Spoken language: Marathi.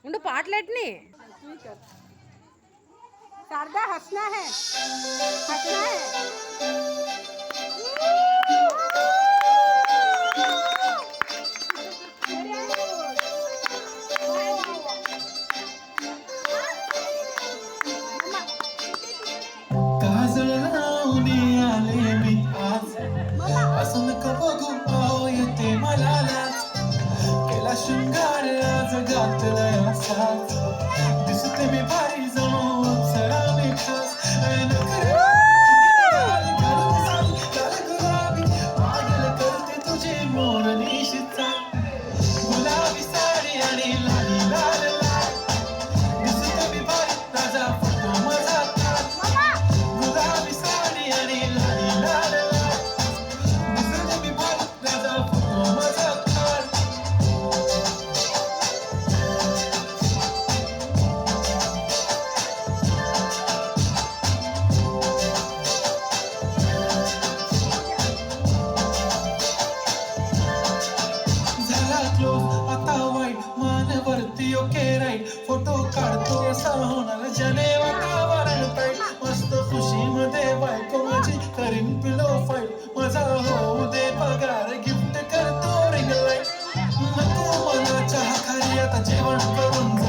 ఉండు పాటలెట్ని शारदा हंसना है हंसना है काजळ लावणी आले मी आज असं नको बघू पाव येते मला लाज केला शृंगार आज घातलाय असाच दिसते मी भारी जणू अप्सरा मी खास करते तुझी मोर निशीचा गुलाबी साडी आणि लाली लाल लाल दिसते मी भारी ताजा फोटो माझा गुलाबी साडी आणि लाली लाल लाल दिसते मी भारी ताजा फोटो माझा आता वाईट मानवरती ओके राईट फोटो काढतो असा होणार जने वातावरण ताईट मस्त खुशी मध्ये बायको माझी करीन पिलो फाईट माझा होऊ दे पगार गिफ्ट करतो रिंग लाईट नको मला चहा खाली आता जेवण करून